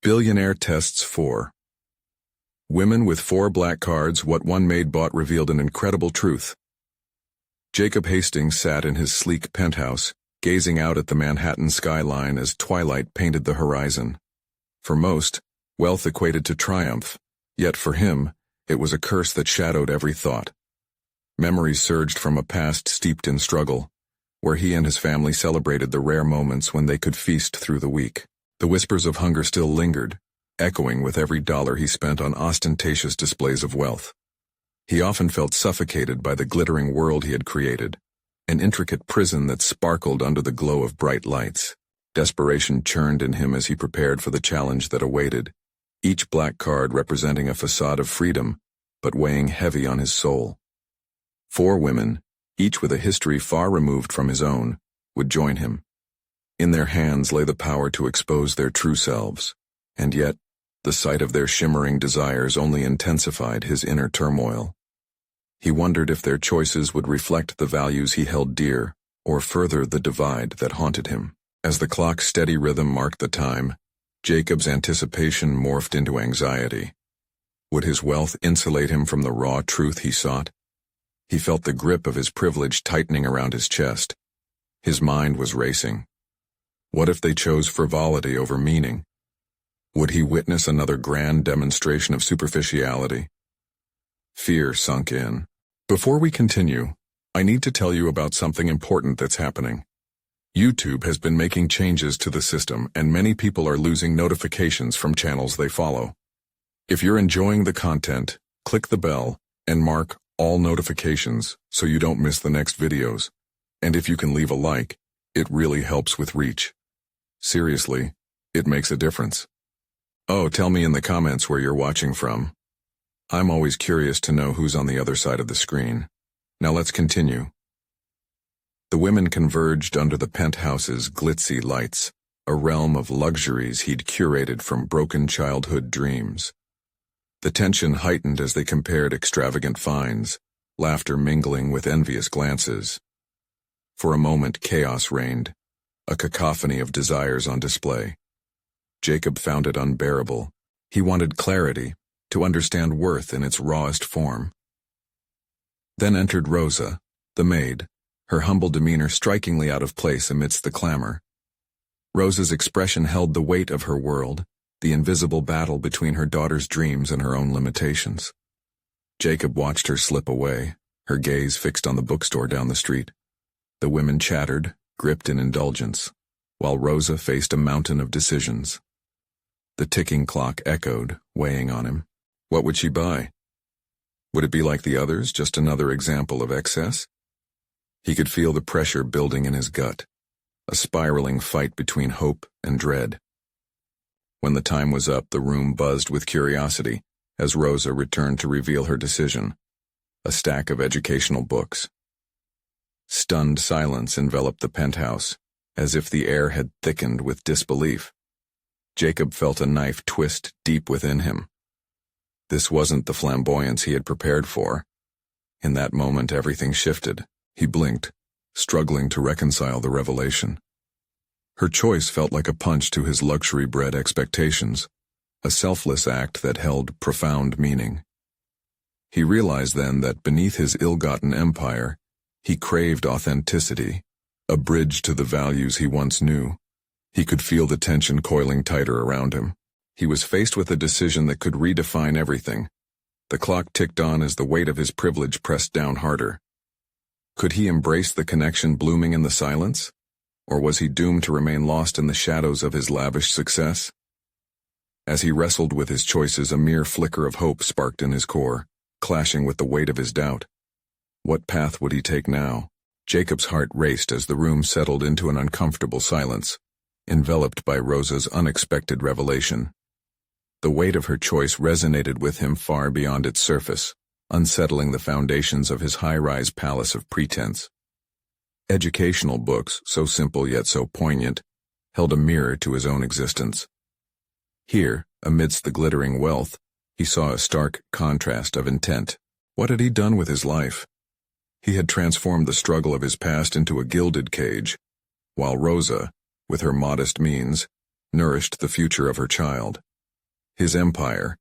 Billionaire tests 4. Women with 4 black cards. What one maid bought revealed an incredible truth. Jacob Hastings sat in his sleek penthouse, gazing out at the Manhattan skyline as twilight painted the horizon. For most, wealth equated to triumph, yet for him, it was a curse that shadowed every thought. Memories surged from a past steeped in struggle, where he and his family celebrated the rare moments when they could feast through the week. The whispers of hunger still lingered, echoing with every dollar he spent on ostentatious displays of wealth. He often felt suffocated by the glittering world he had created, an intricate prison that sparkled under the glow of bright lights. Desperation churned in him as he prepared for the challenge that awaited, each black card representing a facade of freedom, but weighing heavy on his soul. 4 women, each with a history far removed from his own, would join him. In their hands lay the power to expose their true selves, and yet, the sight of their shimmering desires only intensified his inner turmoil. He wondered if their choices would reflect the values he held dear, or further the divide that haunted him. As the clock's steady rhythm marked the time, Jacob's anticipation morphed into anxiety. Would his wealth insulate him from the raw truth he sought? He felt the grip of his privilege tightening around his chest. His mind was racing. What if they chose frivolity over meaning? Would he witness another grand demonstration of superficiality? Fear sunk in. Before we continue, I need to tell you about something important that's happening. YouTube has been making changes to the system, and many people are losing notifications from channels they follow. If you're enjoying the content, click the bell and mark all notifications so you don't miss the next videos. And if you can leave a like, it really helps with reach. Seriously, it makes a difference. Oh, tell me in the comments where you're watching from. I'm always curious to know who's on the other side of the screen. Now let's continue. The women converged under the penthouse's glitzy lights, a realm of luxuries he'd curated from broken childhood dreams. The tension heightened as they compared extravagant finds, laughter mingling with envious glances. For a moment chaos reigned, a cacophony of desires on display. Jacob found it unbearable. He wanted clarity, to understand worth in its rawest form. Then entered Rosa, the maid, her humble demeanor strikingly out of place amidst the clamor. Rosa's expression held the weight of her world, the invisible battle between her daughter's dreams and her own limitations. Jacob watched her slip away, her gaze fixed on the bookstore down the street. The women chattered, gripped in indulgence, while Rosa faced a mountain of decisions. The ticking clock echoed, weighing on him. What would she buy? Would it be like the others, just another example of excess? He could feel the pressure building in his gut, a spiraling fight between hope and dread. When the time was up, the room buzzed with curiosity as Rosa returned to reveal her decision, a stack of educational books. Stunned silence enveloped the penthouse, as if the air had thickened with disbelief. Jacob felt a knife twist deep within him. This wasn't the flamboyance he had prepared for. In that moment, everything shifted. He blinked, struggling to reconcile the revelation. Her choice felt like a punch to his luxury-bred expectations, a selfless act that held profound meaning. He realized then that beneath his ill-gotten empire, he craved authenticity, a bridge to the values he once knew. He could feel the tension coiling tighter around him. He was faced with a decision that could redefine everything. The clock ticked on as the weight of his privilege pressed down harder. Could he embrace the connection blooming in the silence? Or was he doomed to remain lost in the shadows of his lavish success? As he wrestled with his choices, a mere flicker of hope sparked in his core, clashing with the weight of his doubt. What path would he take now? Jacob's heart raced as the room settled into an uncomfortable silence, enveloped by Rosa's unexpected revelation. The weight of her choice resonated with him far beyond its surface, unsettling the foundations of his high-rise palace of pretense. Educational books, so simple yet so poignant, held a mirror to his own existence. Here, amidst the glittering wealth, he saw a stark contrast of intent. What had he done with his life? He had transformed the struggle of his past into a gilded cage, while Rosa, with her modest means, nourished the future of her child. His empire,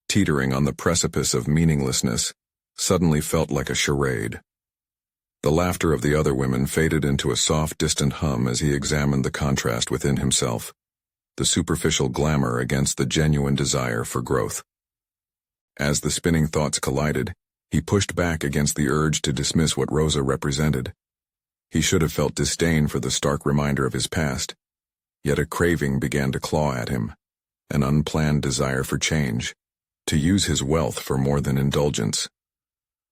teetering on the precipice of meaninglessness, suddenly felt like a charade. The laughter of the other women faded into a soft, distant hum as he examined the contrast within himself, the superficial glamour against the genuine desire for growth. As the spinning thoughts collided, he pushed back against the urge to dismiss what Rosa represented. He should have felt disdain for the stark reminder of his past, yet a craving began to claw at him, an unplanned desire for change, to use his wealth for more than indulgence.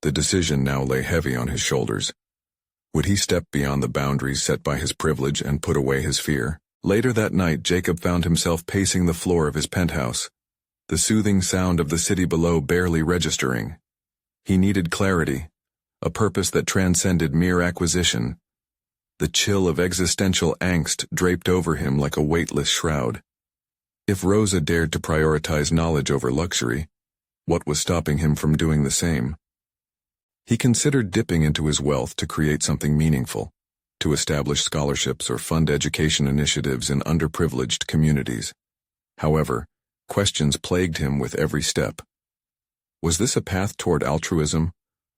The decision now lay heavy on his shoulders. Would he step beyond the boundaries set by his privilege and put away his fear? Later that night, Jacob found himself pacing the floor of his penthouse, the soothing sound of the city below barely registering. He needed clarity, a purpose that transcended mere acquisition. The chill of existential angst draped over him like a weightless shroud. If Rosa dared to prioritize knowledge over luxury, what was stopping him from doing the same? He considered dipping into his wealth to create something meaningful, to establish scholarships or fund education initiatives in underprivileged communities. However, questions plagued him with every step. Was this a path toward altruism,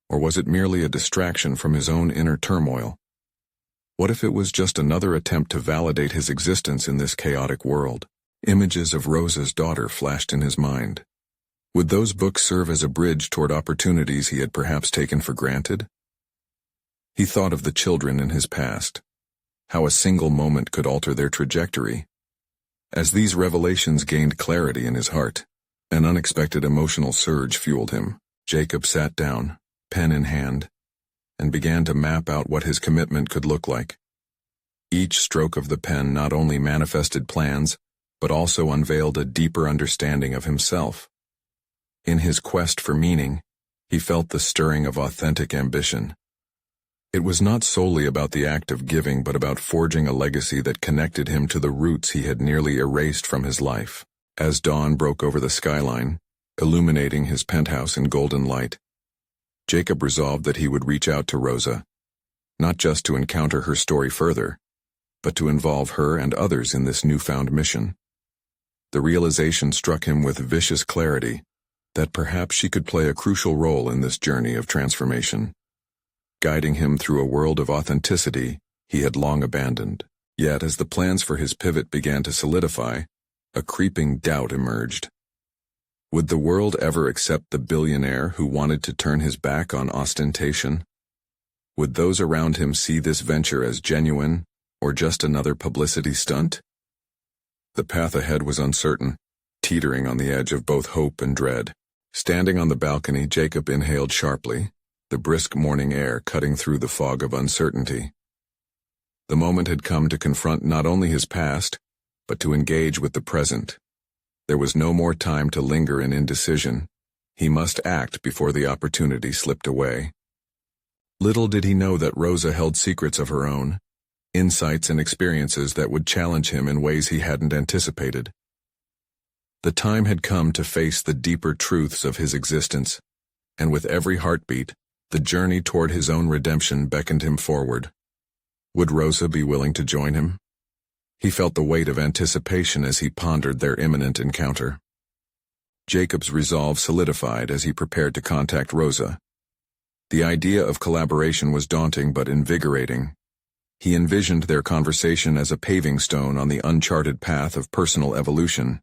or was it merely a distraction from his own inner turmoil? What if it was just another attempt to validate his existence in this chaotic world? Images of Rosa's daughter flashed in his mind. Would those books serve as a bridge toward opportunities he had perhaps taken for granted? He thought of the children in his past, how a single moment could alter their trajectory. As these revelations gained clarity in his heart, an unexpected emotional surge fueled him. Jacob sat down, pen in hand, and began to map out what his commitment could look like. Each stroke of the pen not only manifested plans, but also unveiled a deeper understanding of himself. In his quest for meaning, he felt the stirring of authentic ambition. It was not solely about the act of giving, but about forging a legacy that connected him to the roots he had nearly erased from his life. As dawn broke over the skyline, illuminating his penthouse in golden light, Jacob resolved that he would reach out to Rosa, not just to encounter her story further, but to involve her and others in this newfound mission. The realization struck him with vicious clarity that perhaps she could play a crucial role in this journey of transformation, guiding him through a world of authenticity he had long abandoned. Yet, as the plans for his pivot began to solidify, a creeping doubt emerged. Would the world ever accept the billionaire who wanted to turn his back on ostentation? Would those around him see this venture as genuine, or just another publicity stunt? The path ahead was uncertain, teetering on the edge of both hope and dread. Standing on the balcony, Jacob inhaled sharply, the brisk morning air cutting through the fog of uncertainty. The moment had come to confront not only his past, but to engage with the present. There was no more time to linger in indecision. He must act before the opportunity slipped away. Little did he know that Rosa held secrets of her own, insights and experiences that would challenge him in ways he hadn't anticipated. The time had come to face the deeper truths of his existence, and with every heartbeat, the journey toward his own redemption beckoned him forward. Would Rosa be willing to join him? He felt the weight of anticipation as he pondered their imminent encounter. Jacob's resolve solidified as he prepared to contact Rosa. The idea of collaboration was daunting but invigorating. He envisioned their conversation as a paving stone on the uncharted path of personal evolution.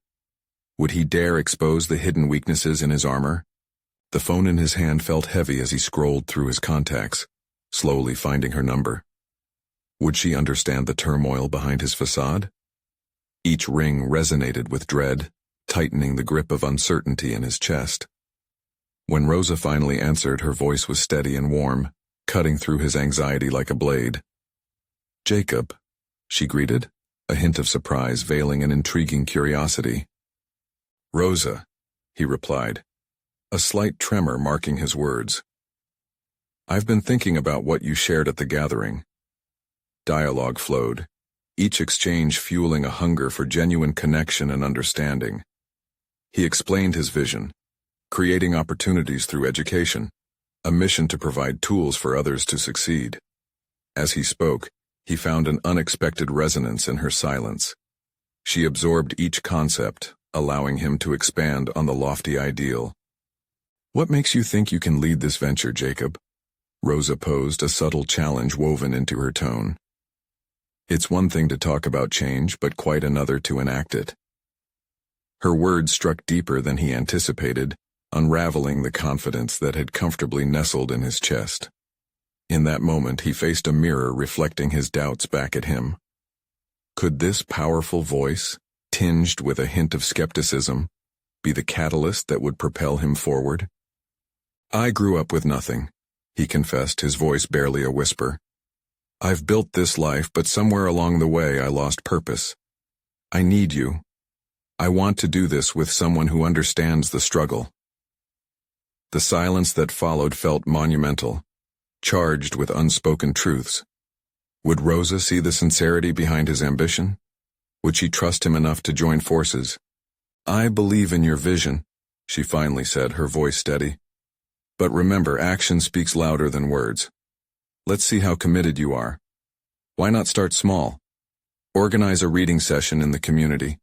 Would he dare expose the hidden weaknesses in his armor? The phone in his hand felt heavy as he scrolled through his contacts, slowly finding her number. Would she understand the turmoil behind his facade? Each ring resonated with dread, tightening the grip of uncertainty in his chest. When Rosa finally answered, her voice was steady and warm, cutting through his anxiety like a blade. "Jacob," she greeted, a hint of surprise veiling an intriguing curiosity. "Rosa," he replied, a slight tremor marking his words. "I've been thinking about what you shared at the gathering." Dialogue flowed, each exchange fueling a hunger for genuine connection and understanding. He explained his vision, creating opportunities through education, a mission to provide tools for others to succeed. As he spoke, he found an unexpected resonance in her silence. She absorbed each concept, allowing him to expand on the lofty ideal. "What makes you think you can lead this venture, Jacob?" Rosa posed, a subtle challenge woven into her tone. "It's one thing to talk about change, but quite another to enact it." Her words struck deeper than he anticipated, unraveling the confidence that had comfortably nestled in his chest. In that moment, he faced a mirror reflecting his doubts back at him. Could this powerful voice, tinged with a hint of skepticism, be the catalyst that would propel him forward? "I grew up with nothing," he confessed, his voice barely a whisper. "I've built this life, but somewhere along the way I lost purpose. I need you. I want to do this with someone who understands the struggle." The silence that followed felt monumental, charged with unspoken truths. Would Rosa see the sincerity behind his ambition? Would she trust him enough to join forces? "I believe in your vision," she finally said, her voice steady. "But remember, action speaks louder than words. Let's see how committed you are. Why not start small? Organize a reading session in the community.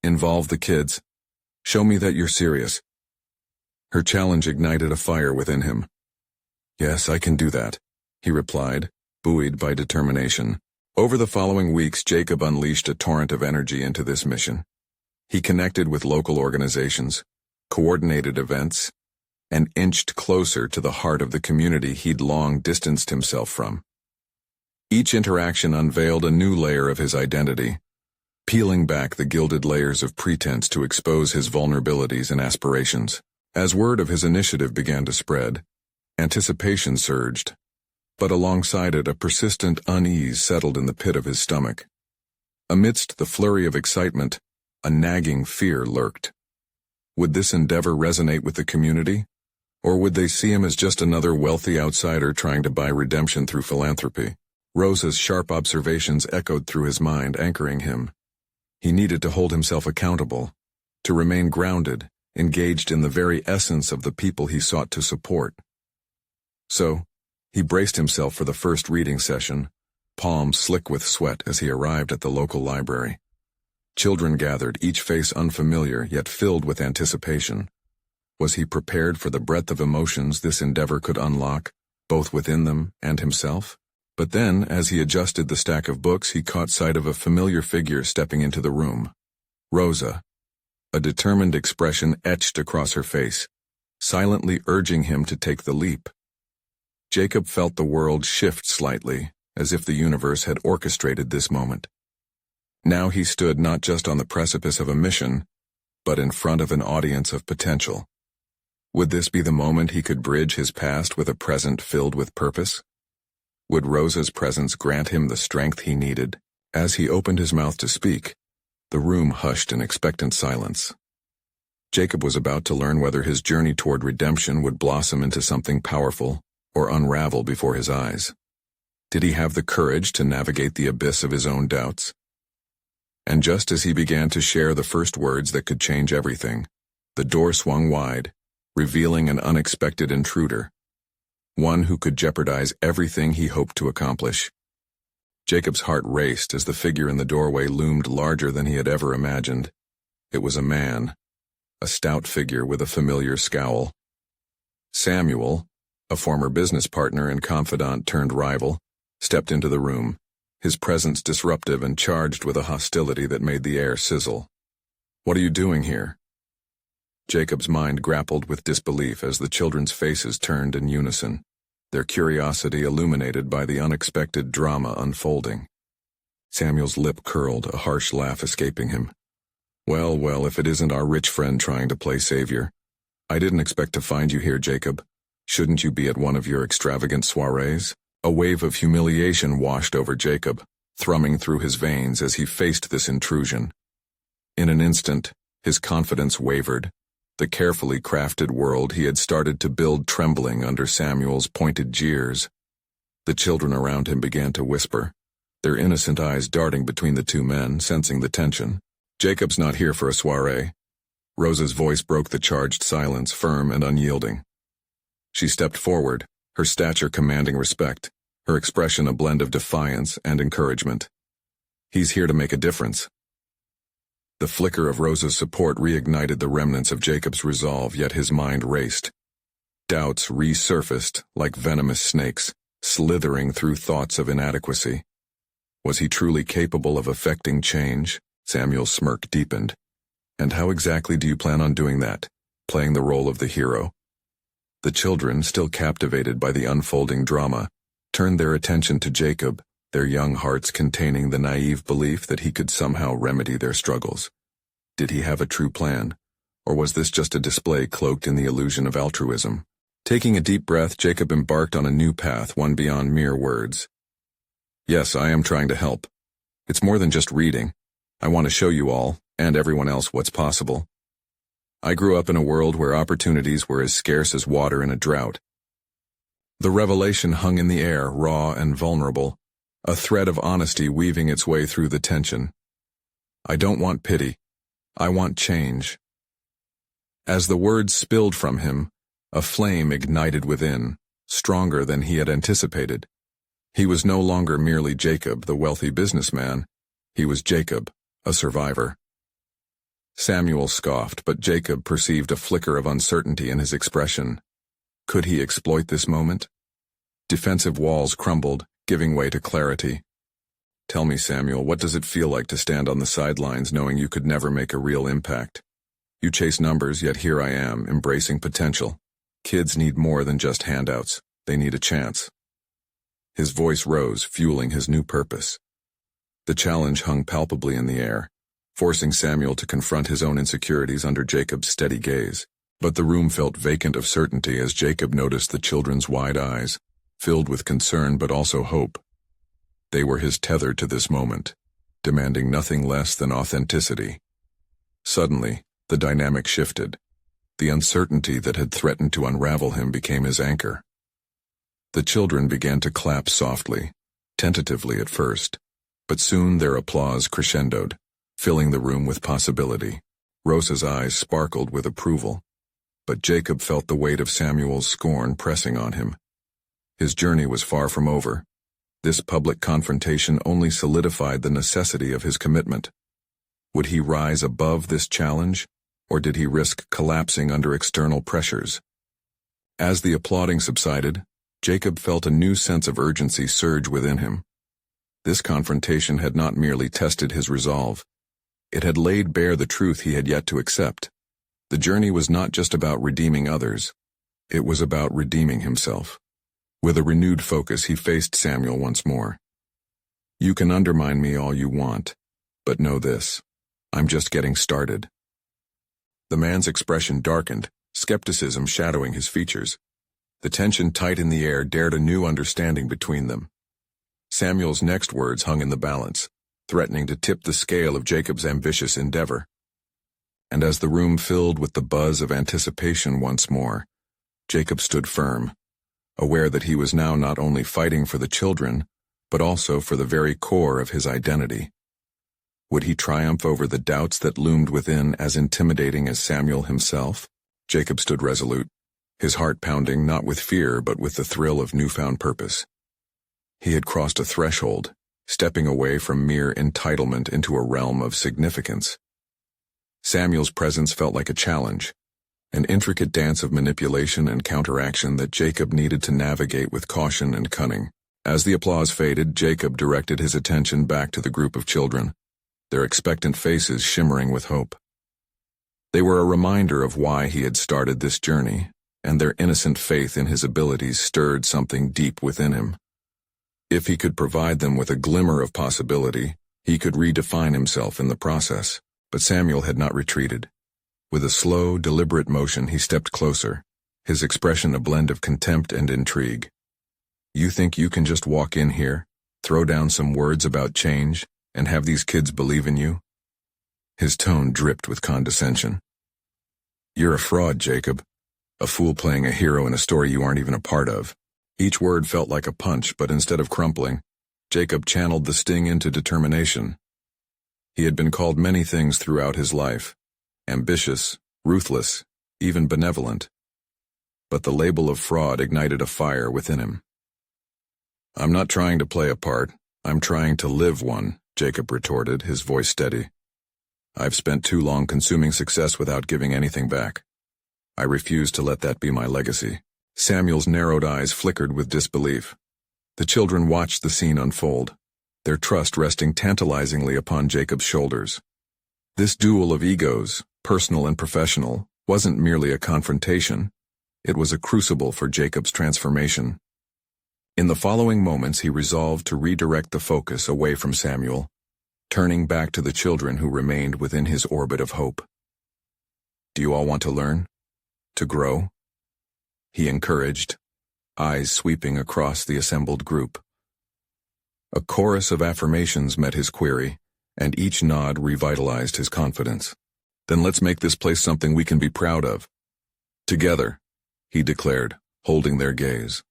Involve the kids. Show me that you're serious." Her challenge ignited a fire within him. "Yes, I can do that," he replied, buoyed by determination. Over the following weeks, Jacob unleashed a torrent of energy into this mission. He connected with local organizations, coordinated events, and inched closer to the heart of the community he'd long distanced himself from. Each interaction unveiled a new layer of his identity, peeling back the gilded layers of pretense to expose his vulnerabilities and aspirations. As word of his initiative began to spread, anticipation surged, but alongside it a persistent unease settled in the pit of his stomach. Amidst the flurry of excitement, a nagging fear lurked. Would this endeavor resonate with the community, or would they see him as just another wealthy outsider trying to buy redemption through philanthropy? Rosa's sharp observations echoed through his mind, anchoring him. He needed to hold himself accountable, to remain grounded, engaged in the very essence of the people he sought to support. So, he braced himself for the first reading session, palms slick with sweat as he arrived at the local library. Children gathered, each face unfamiliar yet filled with anticipation. Was he prepared for the breadth of emotions this endeavor could unlock, both within them and himself? But then, as he adjusted the stack of books, he caught sight of a familiar figure stepping into the room. Rosa. A determined expression etched across her face, silently urging him to take the leap. Jacob felt the world shift slightly, as if the universe had orchestrated this moment. Now he stood not just on the precipice of a mission, but in front of an audience of potential. Would this be the moment he could bridge his past with a present filled with purpose? Would Rosa's presence grant him the strength he needed? As he opened his mouth to speak, the room hushed in expectant silence. Jacob was about to learn whether his journey toward redemption would blossom into something powerful or unravel before his eyes. Did he have the courage to navigate the abyss of his own doubts? And just as he began to share the first words that could change everything, the door swung wide, revealing an unexpected intruder, one who could jeopardize everything he hoped to accomplish. Jacob's heart raced as the figure in the doorway loomed larger than he had ever imagined. It was a man, a stout figure with a familiar scowl. Samuel, a former business partner and confidant turned rival, stepped into the room, his presence disruptive and charged with a hostility that made the air sizzle. "What are you doing here?" Jacob's mind grappled with disbelief as the children's faces turned in unison, their curiosity illuminated by the unexpected drama unfolding. Samuel's lip curled, a harsh laugh escaping him. Well, well, if it isn't our rich friend trying to play savior. I didn't expect to find you here, Jacob. Shouldn't you be at one of your extravagant soirees?" A wave of humiliation washed over Jacob, thrumming through his veins as he faced this intrusion. In an instant, his confidence wavered, the carefully crafted world he had started to build trembling under Samuel's pointed jeers. The children around him began to whisper, their innocent eyes darting between the two men, sensing the tension. "Jacob's not here for a soiree." Rosa's voice broke the charged silence, firm and unyielding. She stepped forward, her stature commanding respect, her expression a blend of defiance and encouragement. "He's here to make a difference." The flicker of Rosa's support reignited the remnants of Jacob's resolve, yet his mind raced. Doubts resurfaced like venomous snakes, slithering through thoughts of inadequacy. Was he truly capable of effecting change? Samuel's smirk deepened. And how exactly do you plan on doing that? Playing the role of the hero? The children, still captivated by the unfolding drama, turned their attention to Jacob, their young hearts containing the naive belief that he could somehow remedy their struggles. Did he have a true plan? Or was this just a display cloaked in the illusion of altruism? Taking a deep breath, Jacob embarked on a new path, one beyond mere words. Yes, I am trying to help. It's more than just reading. I want to show you all, and everyone else, what's possible. I grew up in a world where opportunities were as scarce as water in a drought. The revelation hung in the air, raw and vulnerable, a thread of honesty weaving its way through the tension. I don't want pity. I want change. As the words spilled from him, a flame ignited within, stronger than he had anticipated. He was no longer merely Jacob, the wealthy businessman. He was Jacob, a survivor. Samuel scoffed, but Jacob perceived a flicker of uncertainty in his expression. Could he exploit this moment? Defensive walls crumbled, giving way to clarity. Tell me, Samuel, what does it feel like to stand on the sidelines knowing you could never make a real impact? You chase numbers, yet here I am, embracing potential. Kids need more than just handouts. They need a chance. His voice rose, fueling his new purpose. The challenge hung palpably in the air, forcing Samuel to confront his own insecurities under Jacob's steady gaze. But the room felt vacant of certainty as Jacob noticed the children's wide eyes, filled with concern but also hope. They were his tether to this moment, demanding nothing less than authenticity. Suddenly, the dynamic shifted. The uncertainty that had threatened to unravel him became his anchor. The children began to clap softly, tentatively at first, but soon their applause crescendoed, filling the room with possibility. Rosa's eyes sparkled with approval, but Jacob felt the weight of Samuel's scorn pressing on him. His journey was far from over. This public confrontation only solidified the necessity of his commitment. Would he rise above this challenge, or did he risk collapsing under external pressures? As the applauding subsided, Jacob felt a new sense of urgency surge within him. This confrontation had not merely tested his resolve. It had laid bare the truth he had yet to accept. The journey was not just about redeeming others. It was about redeeming himself. With a renewed focus, he faced Samuel once more. You can undermine me all you want, but know this. I'm just getting started. The man's expression darkened, skepticism shadowing his features. The tension tight in the air dared a new understanding between them. Samuel's next words hung in the balance, threatening to tip the scale of Jacob's ambitious endeavor. And as the room filled with the buzz of anticipation once more, Jacob stood firm, aware that he was now not only fighting for the children, but also for the very core of his identity. Would he triumph over the doubts that loomed within as intimidating as Samuel himself? Jacob stood resolute, his heart pounding not with fear but with the thrill of newfound purpose. He had crossed a threshold, stepping away from mere entitlement into a realm of significance. Samuel's presence felt like a challenge, an intricate dance of manipulation and counteraction that Jacob needed to navigate with caution and cunning. As the applause faded, Jacob directed his attention back to the group of children, their expectant faces shimmering with hope. They were a reminder of why he had started this journey, and their innocent faith in his abilities stirred something deep within him. If he could provide them with a glimmer of possibility, he could redefine himself in the process. But Samuel had not retreated. With a slow, deliberate motion, he stepped closer, his expression a blend of contempt and intrigue. You think you can just walk in here, throw down some words about change, and have these kids believe in you? His tone dripped with condescension. You're a fraud, Jacob. A fool playing a hero in a story you aren't even a part of. Each word felt like a punch, but instead of crumpling, Jacob channeled the sting into determination. He had been called many things throughout his life, ambitious, ruthless, even benevolent. But the label of fraud ignited a fire within him. I'm not trying to play a part, I'm trying to live one, Jacob retorted, his voice steady. I've spent too long consuming success without giving anything back. I refuse to let that be my legacy. Samuel's narrowed eyes flickered with disbelief. The children watched the scene unfold, their trust resting tantalizingly upon Jacob's shoulders. This duel of egos, personal and professional, wasn't merely a confrontation. It was a crucible for Jacob's transformation. In the following moments, he resolved to redirect the focus away from Samuel, turning back to the children who remained within his orbit of hope. "Do you all want to learn? To grow?" he encouraged, eyes sweeping across the assembled group. A chorus of affirmations met his query, and each nod revitalized his confidence. "Then let's make this place something we can be proud of. Together," he declared, holding their gaze.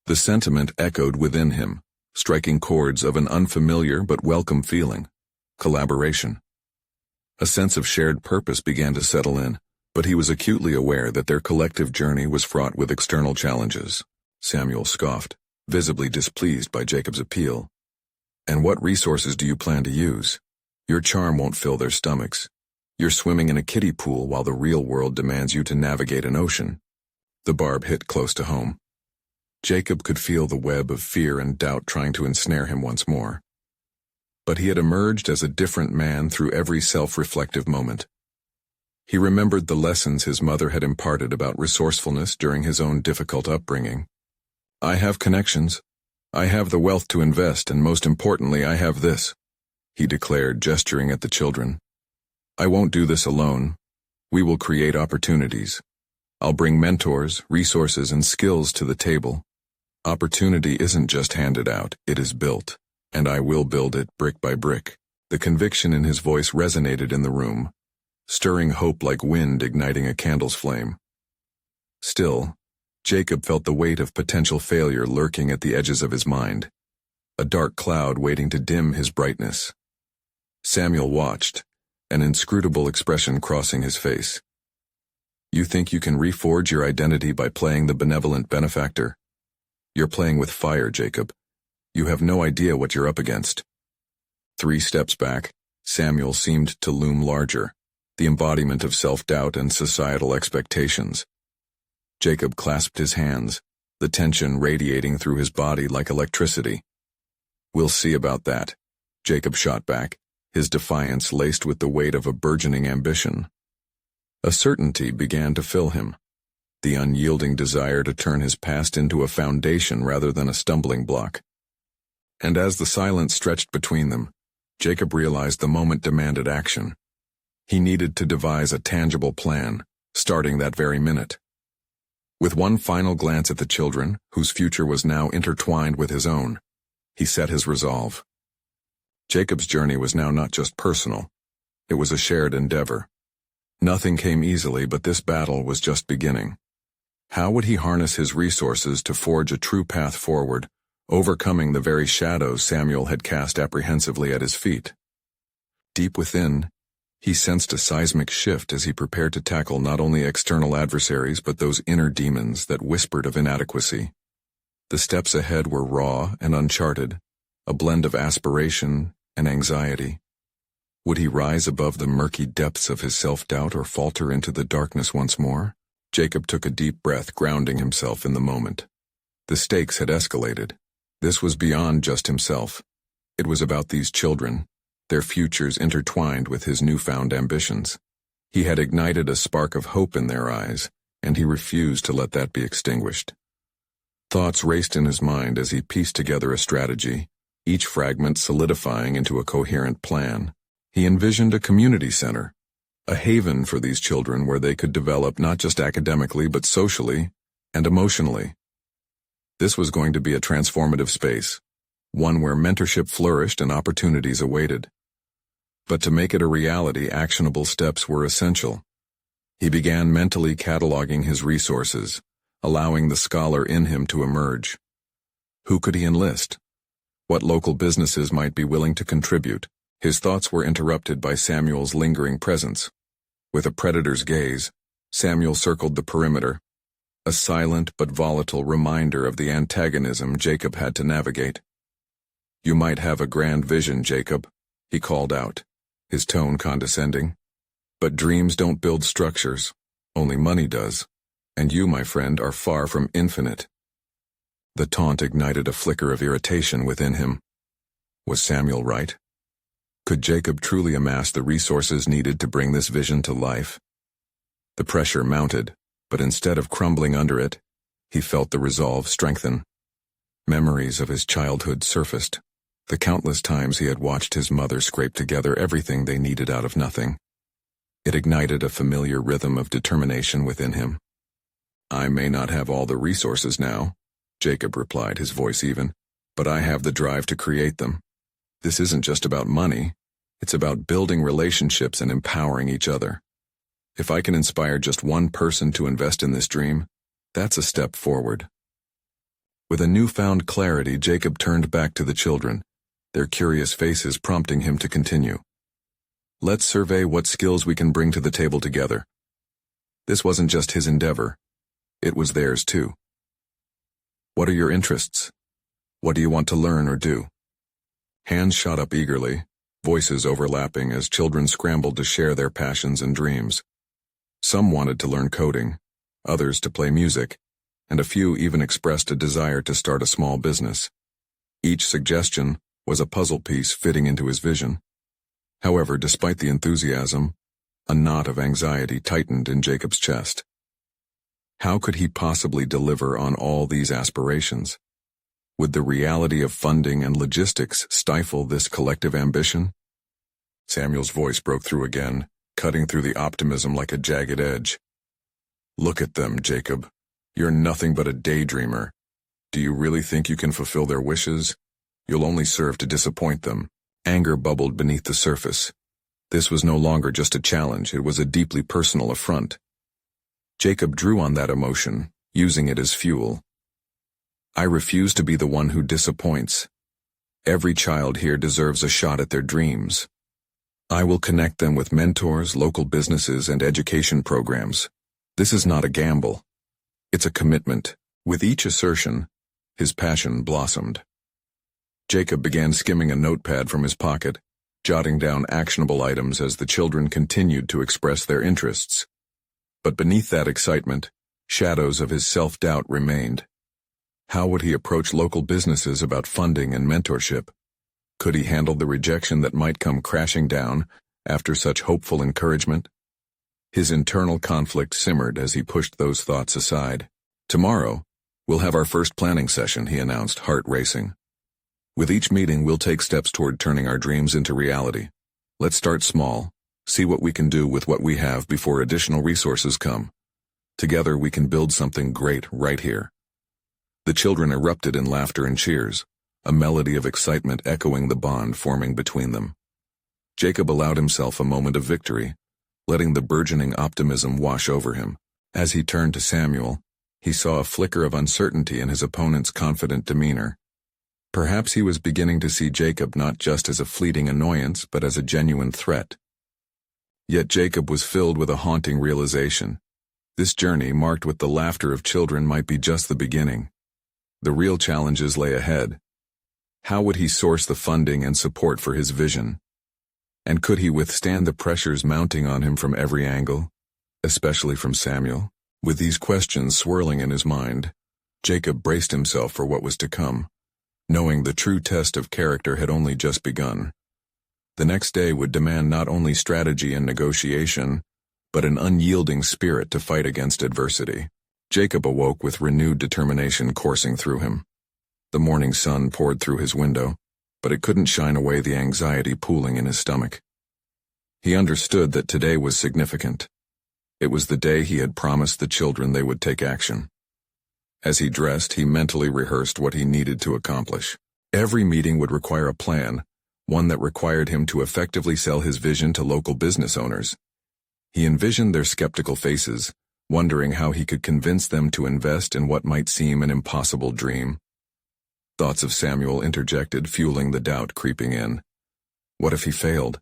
The sentiment echoed within him, striking chords of an unfamiliar but welcome feeling: collaboration. A sense of shared purpose began to settle in, but he was acutely aware that their collective journey was fraught with external challenges. Samuel scoffed, visibly displeased by Jacob's appeal. "And what resources do you plan to use? Your charm won't fill their stomachs. You're swimming in a kiddie pool while the real world demands you to navigate an ocean." The barb hit close to home. Jacob could feel the web of fear and doubt trying to ensnare him once more. But he had emerged as a different man through every self-reflective moment. He remembered the lessons his mother had imparted about resourcefulness during his own difficult upbringing. "I have connections. I have the wealth to invest, and most importantly, I have this," he declared, gesturing at the children. "I won't do this alone. We will create opportunities. I'll bring mentors, resources, and skills to the table. Opportunity isn't just handed out, it is built, and I will build it brick by brick." The conviction in his voice resonated in the room, stirring hope like wind igniting a candle's flame. Still, Jacob felt the weight of potential failure lurking at the edges of his mind, a dark cloud waiting to dim his brightness. Samuel watched, an inscrutable expression crossing his face. "You think you can reforge your identity by playing the benevolent benefactor? You're playing with fire, Jacob. You have no idea what you're up against." 3 steps back, Samuel seemed to loom larger, the embodiment of self-doubt and societal expectations. Jacob clasped his hands, the tension radiating through his body like electricity. "We'll see about that," Jacob shot back, his defiance laced with the weight of a burgeoning ambition. A certainty began to fill him, the unyielding desire to turn his past into a foundation rather than a stumbling block. And as the silence stretched between them, Jacob realized the moment demanded action. He needed to devise a tangible plan, starting that very minute. With one final glance at the children, whose future was now intertwined with his own, he set his resolve. Jacob's journey was now not just personal, it was a shared endeavor. Nothing came easily, but this battle was just beginning. How would he harness his resources to forge a true path forward, overcoming the very shadows Samuel had cast apprehensively at his feet? Deep within, he sensed a seismic shift as he prepared to tackle not only external adversaries but those inner demons that whispered of inadequacy. The steps ahead were raw and uncharted, a blend of aspiration and anxiety. Would he rise above the murky depths of his self-doubt or falter into the darkness once more? Jacob took a deep breath, grounding himself in the moment. The stakes had escalated. This was beyond just himself. It was about these children, their futures intertwined with his newfound ambitions. He had ignited a spark of hope in their eyes, and he refused to let that be extinguished. Thoughts raced in his mind as he pieced together a strategy, each fragment solidifying into a coherent plan. He envisioned a community center, a haven for these children where they could develop not just academically but socially and emotionally. This was going to be a transformative space, one where mentorship flourished and opportunities awaited. But to make it a reality, actionable steps were essential. He began mentally cataloging his resources, allowing the scholar in him to emerge. Who could he enlist? What local businesses might be willing to contribute? His thoughts were interrupted by Samuel's lingering presence. With a predator's gaze, Samuel circled the perimeter, a silent but volatile reminder of the antagonism Jacob had to navigate. "You might have a grand vision, Jacob," he called out, his tone condescending. But dreams don't build structures, only money does. And you, my friend, are far from infinite. The taunt ignited a flicker of irritation within him. Was Samuel right? Could Jacob truly amass the resources needed to bring this vision to life? The pressure mounted, but instead of crumbling under it, he felt the resolve strengthen. Memories of his childhood surfaced, the countless times he had watched his mother scrape together everything they needed out of nothing. It ignited a familiar rhythm of determination within him. I may not have all the resources now, Jacob replied, his voice even, but I have the drive to create them. This isn't just about money, it's about building relationships and empowering each other. If I can inspire just one person to invest in this dream, that's a step forward. With a newfound clarity, Jacob turned back to the children, their curious faces prompting him to continue. Let's survey what skills we can bring to the table together. This wasn't just his endeavor, it was theirs too. What are your interests? What do you want to learn or do? Hands shot up eagerly, voices overlapping as children scrambled to share their passions and dreams. Some wanted to learn coding, others to play music, and a few even expressed a desire to start a small business. Each suggestion was a puzzle piece fitting into his vision. However, despite the enthusiasm, a knot of anxiety tightened in Jacob's chest. How could he possibly deliver on all these aspirations? Would the reality of funding and logistics stifle this collective ambition? Samuel's voice broke through again, cutting through the optimism like a jagged edge. Look at them, Jacob. You're nothing but a daydreamer. Do you really think you can fulfill their wishes? You'll only serve to disappoint them. Anger bubbled beneath the surface. This was no longer just a challenge, it was a deeply personal affront. Jacob drew on that emotion, using it as fuel. I refuse to be the one who disappoints. Every child here deserves a shot at their dreams. I will connect them with mentors, local businesses, and education programs. This is not a gamble. It's a commitment. With each assertion, his passion blossomed. Jacob began skimming a notepad from his pocket, jotting down actionable items as the children continued to express their interests. But beneath that excitement, shadows of his self-doubt remained. How would he approach local businesses about funding and mentorship? Could he handle the rejection that might come crashing down after such hopeful encouragement? His internal conflict simmered as he pushed those thoughts aside. Tomorrow, we'll have our first planning session, he announced, heart racing. With each meeting, we'll take steps toward turning our dreams into reality. Let's start small, see what we can do with what we have before additional resources come. Together we can build something great right here. The children erupted in laughter and cheers, a melody of excitement echoing the bond forming between them. Jacob allowed himself a moment of victory, letting the burgeoning optimism wash over him. As he turned to Samuel, he saw a flicker of uncertainty in his opponent's confident demeanor. Perhaps he was beginning to see Jacob not just as a fleeting annoyance but as a genuine threat. Yet Jacob was filled with a haunting realization. This journey, marked with the laughter of children, might be just the beginning. The real challenges lay ahead. How would he source the funding and support for his vision? And could he withstand the pressures mounting on him from every angle, especially from Samuel? With these questions swirling in his mind, Jacob braced himself for what was to come, knowing the true test of character had only just begun. The next day would demand not only strategy and negotiation, but an unyielding spirit to fight against adversity. Jacob awoke with renewed determination coursing through him. The morning sun poured through his window, but it couldn't shine away the anxiety pooling in his stomach. He understood that today was significant. It was the day he had promised the children they would take action. As he dressed, he mentally rehearsed what he needed to accomplish. Every meeting would require a plan, one that required him to effectively sell his vision to local business owners. He envisioned their skeptical faces, wondering how he could convince them to invest in what might seem an impossible dream. Thoughts of Samuel interjected, fueling the doubt creeping in. What if he failed?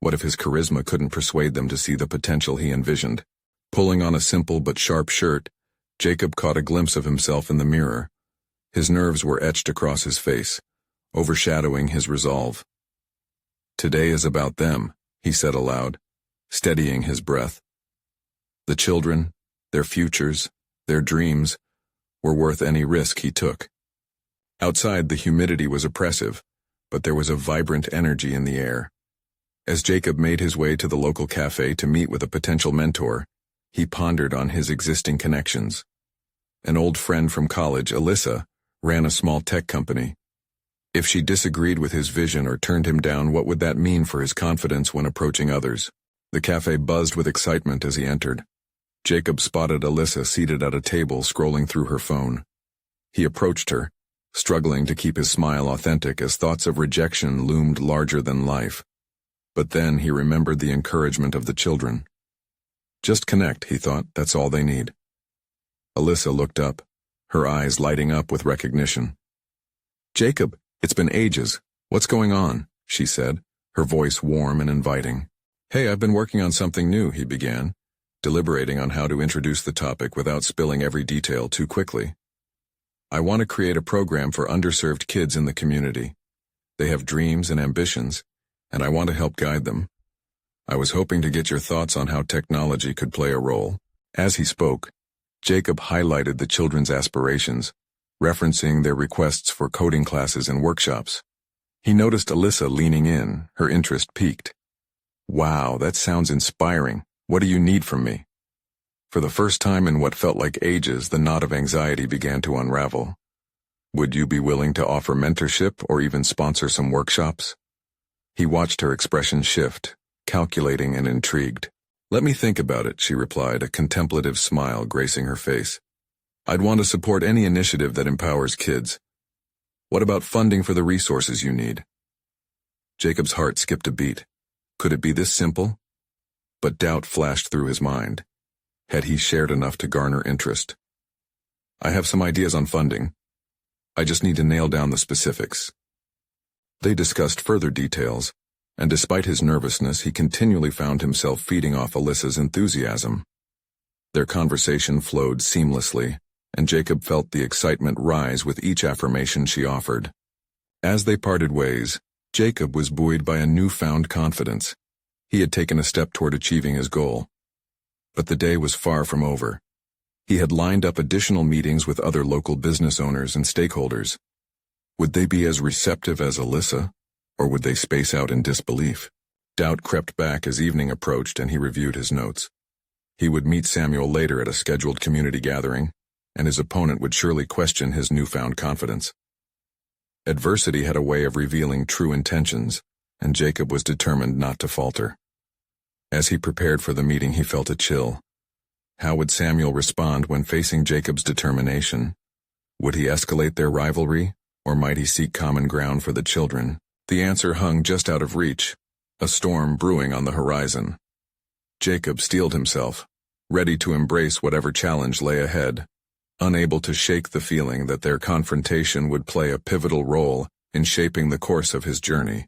What if his charisma couldn't persuade them to see the potential he envisioned? Pulling on a simple but sharp shirt, Jacob caught a glimpse of himself in the mirror. His nerves were etched across his face, overshadowing his resolve. Today is about them, he said aloud, steadying his breath. The children, their futures, their dreams, were worth any risk he took. Outside, the humidity was oppressive, but there was a vibrant energy in the air. As Jacob made his way to the local cafe to meet with a potential mentor, he pondered on his existing connections. An old friend from college, Alyssa, ran a small tech company. If she disagreed with his vision or turned him down, what would that mean for his confidence when approaching others? The cafe buzzed with excitement as he entered. Jacob spotted Alyssa seated at a table scrolling through her phone. He approached her, struggling to keep his smile authentic as thoughts of rejection loomed larger than life. But then he remembered the encouragement of the children. Just connect, he thought, that's all they need. Alyssa looked up, her eyes lighting up with recognition. Jacob, it's been ages. What's going on? She said, her voice warm and inviting. Hey, I've been working on something new, he began, deliberating on how to introduce the topic without spilling every detail too quickly. I want to create a program for underserved kids in the community. They have dreams and ambitions, and I want to help guide them. I was hoping to get your thoughts on how technology could play a role. As he spoke, Jacob highlighted the children's aspirations, referencing their requests for coding classes and workshops. He noticed Alyssa leaning in, her interest piqued. Wow, that sounds inspiring. What do you need from me? For the first time in what felt like ages, the knot of anxiety began to unravel. Would you be willing to offer mentorship or even sponsor some workshops? He watched her expression shift, calculating and intrigued. Let me think about it, she replied, a contemplative smile gracing her face. I'd want to support any initiative that empowers kids. What about funding for the resources you need? Jacob's heart skipped a beat. Could it be this simple? But doubt flashed through his mind. Had he shared enough to garner interest? I have some ideas on funding. I just need to nail down the specifics. They discussed further details, and despite his nervousness, he continually found himself feeding off Alyssa's enthusiasm. Their conversation flowed seamlessly, and Jacob felt the excitement rise with each affirmation she offered. As they parted ways, Jacob was buoyed by a newfound confidence. He had taken a step toward achieving his goal. But the day was far from over. He had lined up additional meetings with other local business owners and stakeholders. Would they be as receptive as Alyssa, or would they space out in disbelief? Doubt crept back as evening approached and he reviewed his notes. He would meet Samuel later at a scheduled community gathering, and his opponent would surely question his newfound confidence. Adversity had a way of revealing true intentions, and Jacob was determined not to falter. As he prepared for the meeting, he felt a chill. How would Samuel respond when facing Jacob's determination? Would he escalate their rivalry, or might he seek common ground for the children? The answer hung just out of reach, a storm brewing on the horizon. Jacob steeled himself, ready to embrace whatever challenge lay ahead, unable to shake the feeling that their confrontation would play a pivotal role in shaping the course of his journey.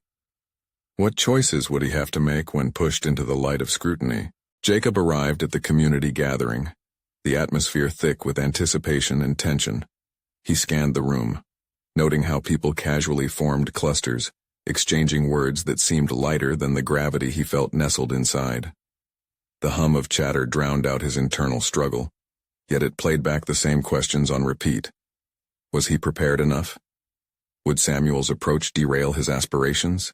What choices would he have to make when pushed into the light of scrutiny? Jacob arrived at the community gathering, the atmosphere thick with anticipation and tension. He scanned the room, noting how people casually formed clusters, exchanging words that seemed lighter than the gravity he felt nestled inside. The hum of chatter drowned out his internal struggle, yet it played back the same questions on repeat. Was he prepared enough? Would Samuel's approach derail his aspirations?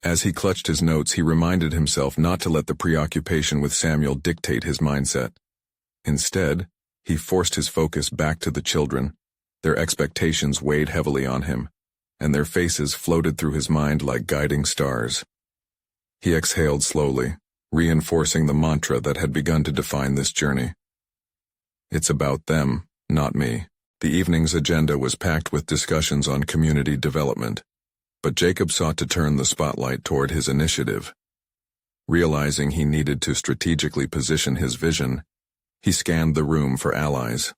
As he clutched his notes, he reminded himself not to let the preoccupation with Samuel dictate his mindset. Instead, he forced his focus back to the children. Their expectations weighed heavily on him, and their faces floated through his mind like guiding stars. He exhaled slowly, reinforcing the mantra that had begun to define this journey. It's about them, not me. The evening's agenda was packed with discussions on community development, but Jacob sought to turn the spotlight toward his initiative. Realizing he needed to strategically position his vision, he scanned the room for allies.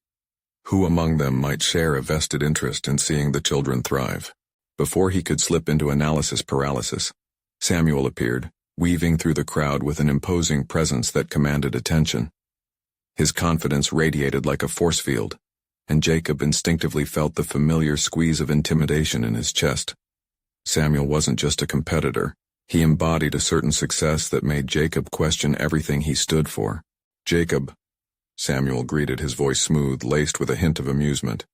Who among them might share a vested interest in seeing the children thrive? Before he could slip into analysis paralysis, Samuel appeared, weaving through the crowd with an imposing presence that commanded attention. His confidence radiated like a force field, and Jacob instinctively felt the familiar squeeze of intimidation in his chest. Samuel wasn't just a competitor, He embodied a certain success that made Jacob question everything he stood for. "Jacob," Samuel greeted, his voice smooth, laced with a hint of amusement.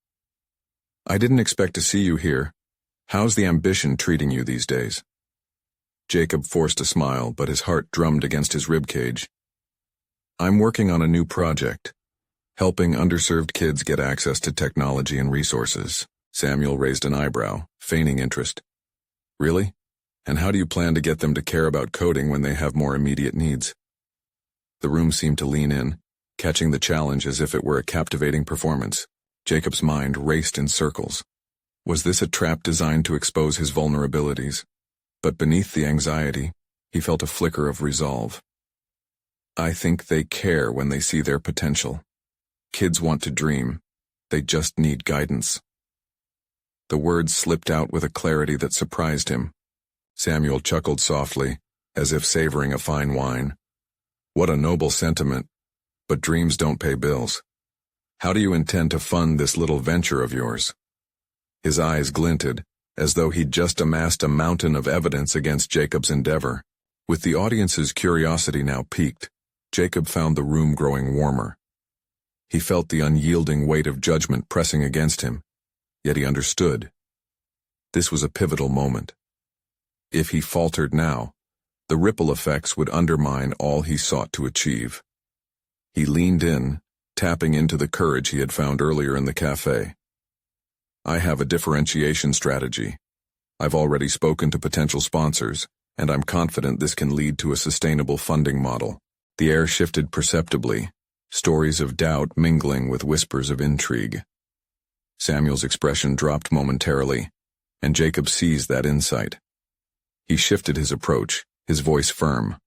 "I didn't expect to see you here. How's the ambition treating you these days?" Jacob forced a smile, but his heart drummed against his ribcage. "I'm working on a new project, helping underserved kids get access to technology and resources." Samuel raised an eyebrow, feigning interest. "Really? And how do you plan to get them to care about coding when they have more immediate needs?" The room seemed to lean in, catching the challenge as if it were a captivating performance. Jacob's mind raced in circles. Was this a trap designed to expose his vulnerabilities? But beneath the anxiety, he felt a flicker of resolve. "I think they care when they see their potential. Kids want to dream. They just need guidance." The words slipped out with a clarity that surprised him. Samuel chuckled softly, as if savoring a fine wine. "What a noble sentiment, but dreams don't pay bills. How do you intend to fund this little venture of yours?" His eyes glinted, as though he'd just amassed a mountain of evidence against Jacob's endeavor. With the audience's curiosity now piqued, Jacob found the room growing warmer. He felt the unyielding weight of judgment pressing against him, yet he understood. This was a pivotal moment. If he faltered now, the ripple effects would undermine all he sought to achieve. He leaned in, tapping into the courage he had found earlier in the cafe. "I have a differentiation strategy. I've already spoken to potential sponsors, and I'm confident this can lead to a sustainable funding model." The air shifted perceptibly, stories of doubt mingling with whispers of intrigue. Samuel's expression dropped momentarily, and Jacob seized that insight. He shifted his approach, his voice firm.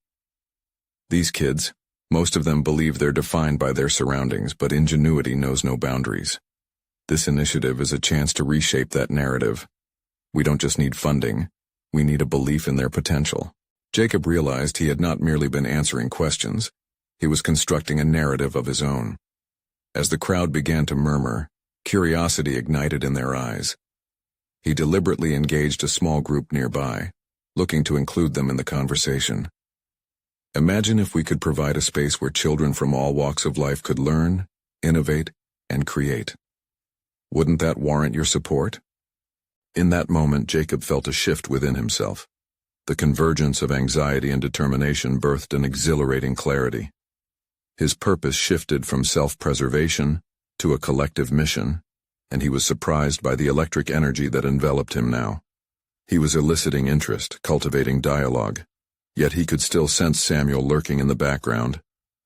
"These kids, most of them believe they're defined by their surroundings, but ingenuity knows no boundaries. This initiative is a chance to reshape that narrative. We don't just need funding, we need a belief in their potential." Jacob realized he had not merely been answering questions, he was constructing a narrative of his own. As the crowd began to murmur, curiosity ignited in their eyes. He deliberately engaged a small group nearby, looking to include them in the conversation. "Imagine if we could provide a space where children from all walks of life could learn, innovate, and create. Wouldn't that warrant your support?" In that moment, Jacob felt a shift within himself. The convergence of anxiety and determination birthed an exhilarating clarity. His purpose shifted from self-preservation to a collective mission, and he was surprised by the electric energy that enveloped him now. He was eliciting interest, cultivating dialogue, yet he could still sense Samuel lurking in the background,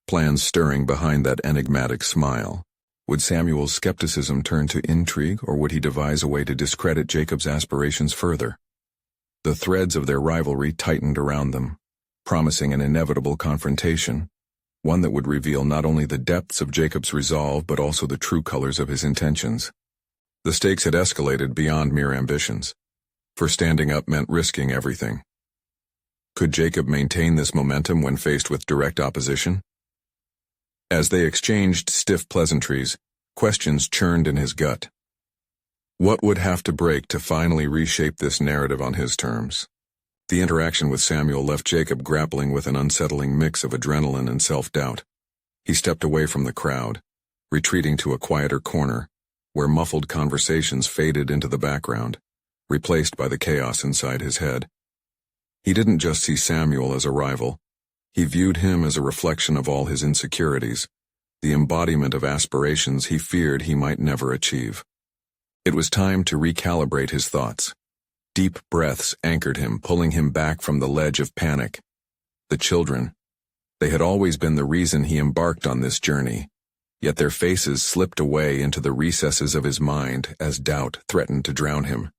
plans stirring behind that enigmatic smile. Would Samuel's skepticism turn to intrigue, or would he devise a way to discredit Jacob's aspirations further? The threads of their rivalry tightened around them, promising an inevitable confrontation, one that would reveal not only the depths of Jacob's resolve but also the true colors of his intentions. The stakes had escalated beyond mere ambitions, for standing up meant risking everything. Could Jacob maintain this momentum when faced with direct opposition? As they exchanged stiff pleasantries, questions churned in his gut. What would have to break to finally reshape this narrative on his terms? The interaction with Samuel left Jacob grappling with an unsettling mix of adrenaline and self-doubt. He stepped away from the crowd, retreating to a quieter corner, where muffled conversations faded into the background, replaced by the chaos inside his head. He didn't just see Samuel as a rival. He viewed him as a reflection of all his insecurities, the embodiment of aspirations he feared he might never achieve. It was time to recalibrate his thoughts. Deep breaths anchored him, pulling him back from the ledge of panic. The children. They had always been the reason he embarked on this journey, yet their faces slipped away into the recesses of his mind as doubt threatened to drown him.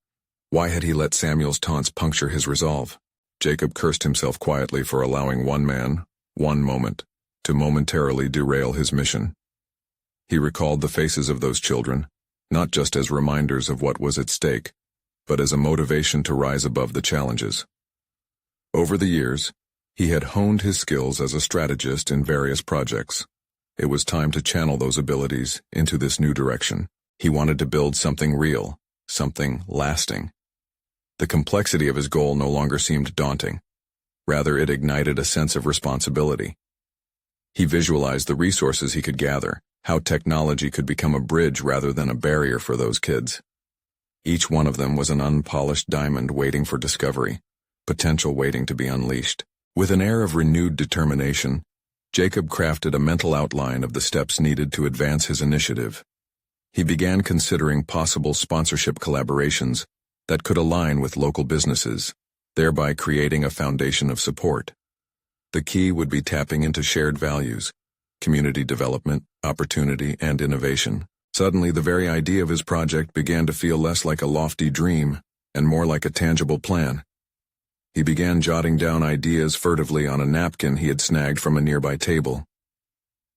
Why had he let Samuel's taunts puncture his resolve? Jacob cursed himself quietly for allowing one man, one moment, to momentarily derail his mission. He recalled the faces of those children, not just as reminders of what was at stake, but as a motivation to rise above the challenges. Over the years, he had honed his skills as a strategist in various projects. It was time to channel those abilities into this new direction. He wanted to build something real, something lasting. The complexity of his goal no longer seemed daunting. Rather, it ignited a sense of responsibility. He visualized the resources he could gather, how technology could become a bridge rather than a barrier for those kids. Each one of them was an unpolished diamond waiting for discovery, potential waiting to be unleashed. With an air of renewed determination, Jacob crafted a mental outline of the steps needed to advance his initiative. He began considering possible sponsorship collaborations that could align with local businesses, thereby creating a foundation of support. The key would be tapping into shared values, community development, opportunity, and innovation. Suddenly, the very idea of his project began to feel less like a lofty dream and more like a tangible plan. He began jotting down ideas furtively on a napkin he had snagged from a nearby table.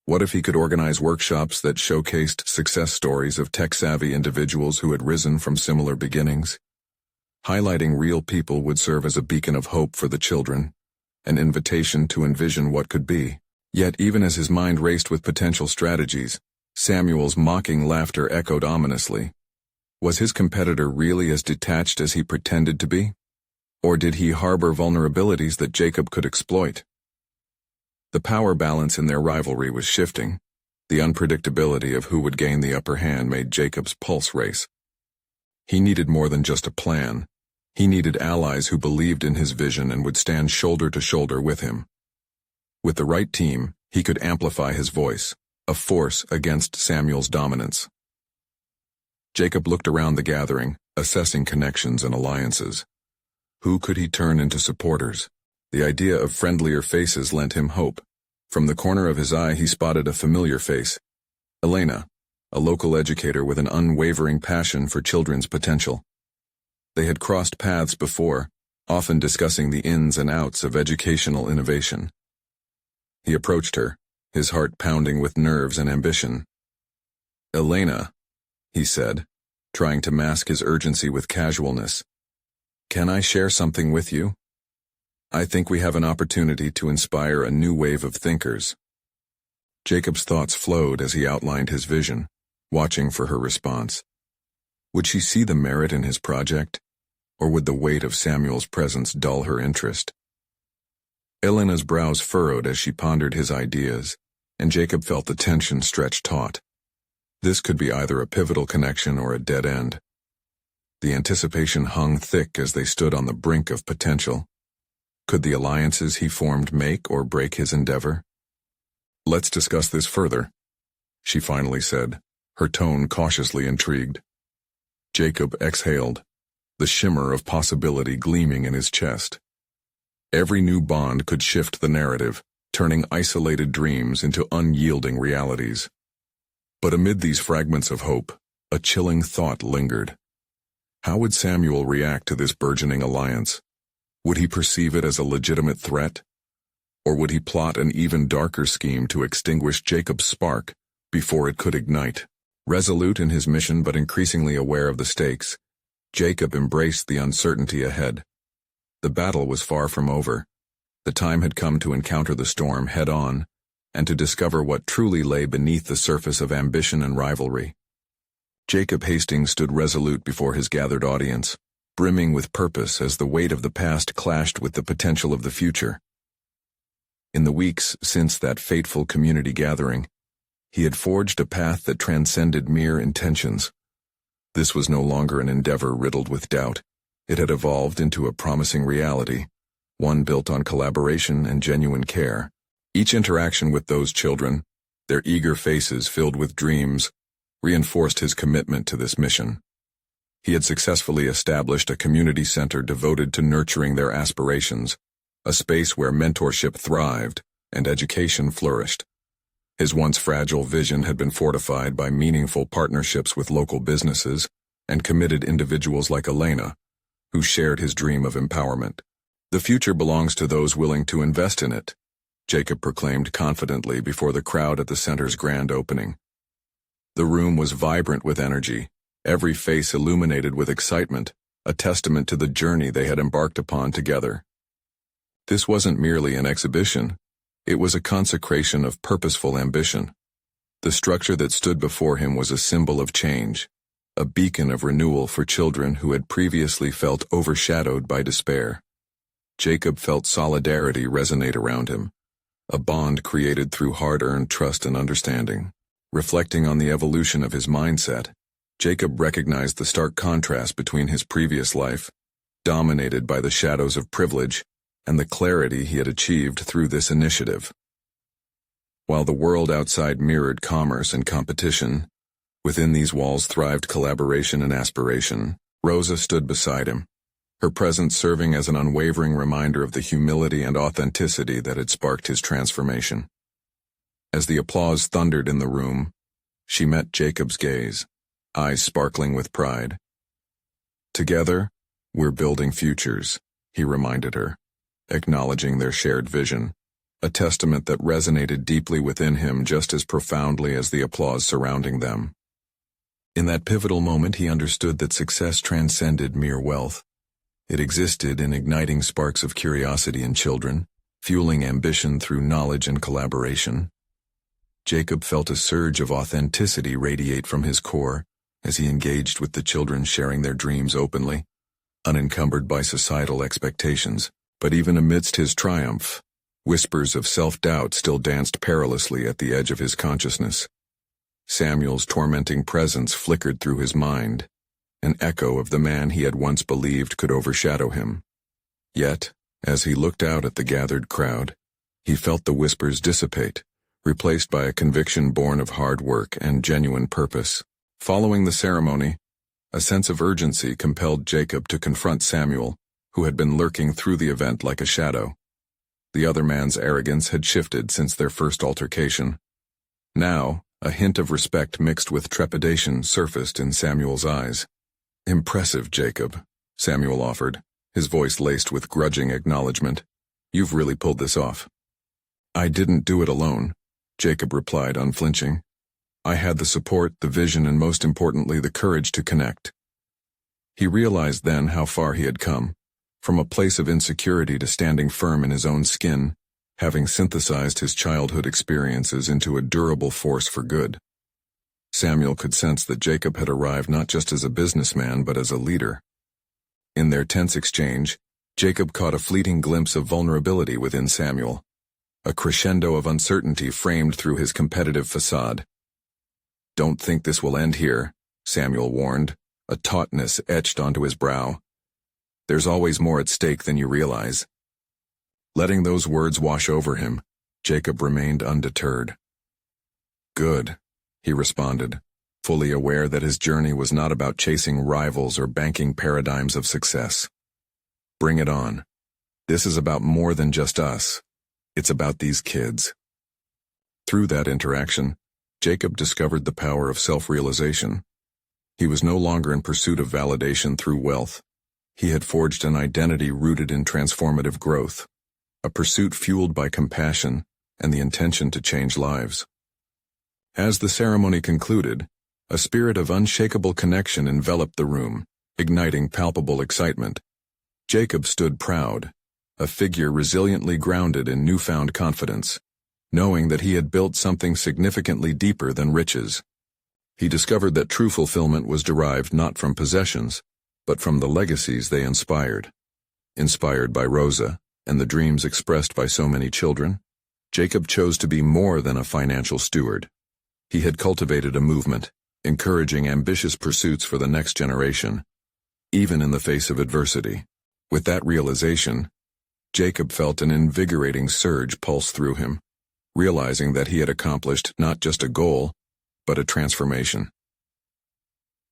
What if he could organize workshops that showcased success stories of tech-savvy individuals who had risen from similar beginnings? Highlighting real people would serve as a beacon of hope for the children, an invitation to envision what could be. Yet even as his mind raced with potential strategies, Samuel's mocking laughter echoed ominously. Was his competitor really as detached as he pretended to be? Or did he harbor vulnerabilities that Jacob could exploit? The power balance in their rivalry was shifting. The unpredictability of who would gain the upper hand made Jacob's pulse race. He needed more than just a plan. He needed allies who believed in his vision and would stand shoulder to shoulder with him. With the right team, he could amplify his voice, a force against Samuel's dominance. Jacob looked around the gathering, assessing connections and alliances. Who could he turn into supporters? The idea of friendlier faces lent him hope. From the corner of his eye he spotted a familiar face. Elena, a local educator with an unwavering passion for children's potential. They had crossed paths before, often discussing the ins and outs of educational innovation. He approached her, his heart pounding with nerves and ambition. "Elena," he said, trying to mask his urgency with casualness. "Can I share something with you? I think we have an opportunity to inspire a new wave of thinkers." Jacob's thoughts flowed as he outlined his vision, watching for her response. Would she see the merit in his project, or would the weight of Samuel's presence dull her interest? Elena's brows furrowed as she pondered his ideas, and Jacob felt the tension stretch taut. This could be either a pivotal connection or a dead end. The anticipation hung thick as they stood on the brink of potential. Could the alliances he formed make or break his endeavor? "Let's discuss this further," she finally said, her tone cautiously intrigued. Jacob exhaled, the shimmer of possibility gleaming in his chest. Every new bond could shift the narrative, turning isolated dreams into unyielding realities. But amid these fragments of hope, a chilling thought lingered. How would Samuel react to this burgeoning alliance? Would he perceive it as a legitimate threat? Or would he plot an even darker scheme to extinguish Jacob's spark before it could ignite? Resolute in his mission but increasingly aware of the stakes, Jacob embraced the uncertainty ahead. The battle was far from over. The time had come to encounter the storm head-on, and to discover what truly lay beneath the surface of ambition and rivalry. Jacob Hastings stood resolute before his gathered audience, brimming with purpose as the weight of the past clashed with the potential of the future. In the weeks since that fateful community gathering, he had forged a path that transcended mere intentions. This was no longer an endeavor riddled with doubt. It had evolved into a promising reality, one built on collaboration and genuine care. Each interaction with those children, their eager faces filled with dreams, reinforced his commitment to this mission. He had successfully established a community center devoted to nurturing their aspirations, a space where mentorship thrived and education flourished. His once fragile vision had been fortified by meaningful partnerships with local businesses and committed individuals like Elena, who shared his dream of empowerment. "The future belongs to those willing to invest in it," Jacob proclaimed confidently before the crowd at the center's grand opening. The room was vibrant with energy, every face illuminated with excitement, a testament to the journey they had embarked upon together. This wasn't merely an exhibition, it was a consecration of purposeful ambition. The structure that stood before him was a symbol of change, a beacon of renewal for children who had previously felt overshadowed by despair. Jacob felt solidarity resonate around him, a bond created through hard-earned trust and understanding. Reflecting on the evolution of his mindset, Jacob recognized the stark contrast between his previous life, dominated by the shadows of privilege, and the clarity he had achieved through this initiative. While the world outside mirrored commerce and competition, within these walls thrived collaboration and aspiration. Rosa stood beside him, her presence serving as an unwavering reminder of the humility and authenticity that had sparked his transformation. As the applause thundered in the room, she met Jacob's gaze, eyes sparkling with pride. "Together, we're building futures," he reminded her, acknowledging their shared vision, a testament that resonated deeply within him just as profoundly as the applause surrounding them. In that pivotal moment, he understood that success transcended mere wealth. It existed in igniting sparks of curiosity in children, fueling ambition through knowledge and collaboration. Jacob felt a surge of authenticity radiate from his core as he engaged with the children, sharing their dreams openly, unencumbered by societal expectations. But even amidst his triumph, whispers of self-doubt still danced perilously at the edge of his consciousness. Samuel's tormenting presence flickered through his mind, an echo of the man he had once believed could overshadow him. Yet, as he looked out at the gathered crowd, he felt the whispers dissipate, replaced by a conviction born of hard work and genuine purpose. Following the ceremony, a sense of urgency compelled Jacob to confront Samuel, who had been lurking through the event like a shadow. The other man's arrogance had shifted since their first altercation. Now, a hint of respect mixed with trepidation surfaced in Samuel's eyes. "Impressive, Jacob," Samuel offered, his voice laced with grudging acknowledgement. "You've really pulled this off." "I didn't do it alone," Jacob replied, unflinching. "I had the support, the vision, and most importantly, the courage to connect." He realized then how far he had come, from a place of insecurity to standing firm in his own skin, having synthesized his childhood experiences into a durable force for good. Samuel could sense that Jacob had arrived not just as a businessman but as a leader. In their tense exchange, Jacob caught a fleeting glimpse of vulnerability within Samuel, a crescendo of uncertainty framed through his competitive facade. "Don't think this will end here," Samuel warned, a tautness etched onto his brow. "There's always more at stake than you realize." Letting those words wash over him, Jacob remained undeterred. "Good," he responded, fully aware that his journey was not about chasing rivals or banking paradigms of success. "Bring it on. This is about more than just us. It's about these kids." Through that interaction, Jacob discovered the power of self-realization. He was no longer in pursuit of validation through wealth. He had forged an identity rooted in transformative growth, a pursuit fueled by compassion and the intention to change lives. As the ceremony concluded, a spirit of unshakable connection enveloped the room, igniting palpable excitement. Jacob stood proud, a figure resiliently grounded in newfound confidence, knowing that he had built something significantly deeper than riches. He discovered that true fulfillment was derived not from possessions, but from the legacies they inspired. Inspired by Rosa and the dreams expressed by so many children, Jacob chose to be more than a financial steward. He had cultivated a movement, encouraging ambitious pursuits for the next generation, even in the face of adversity. With that realization, Jacob felt an invigorating surge pulse through him, realizing that he had accomplished not just a goal, but a transformation.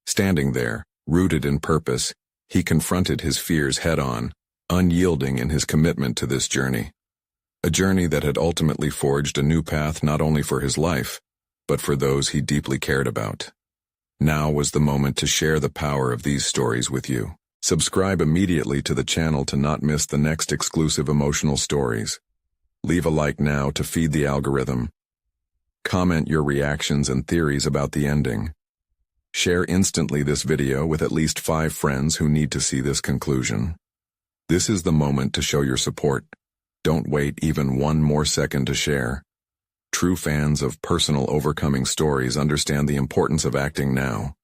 Standing there, rooted in purpose, he confronted his fears head-on, unyielding in his commitment to this journey. A journey that had ultimately forged a new path not only for his life, but for those he deeply cared about. Now was the moment to share the power of these stories with you. Subscribe immediately to the channel to not miss the next exclusive emotional stories. Leave a like now to feed the algorithm. Comment your reactions and theories about the ending. Share instantly this video with at least 5 friends who need to see this conclusion. This is the moment to show your support. Don't wait even one more second to share. True fans of personal overcoming stories understand the importance of acting now.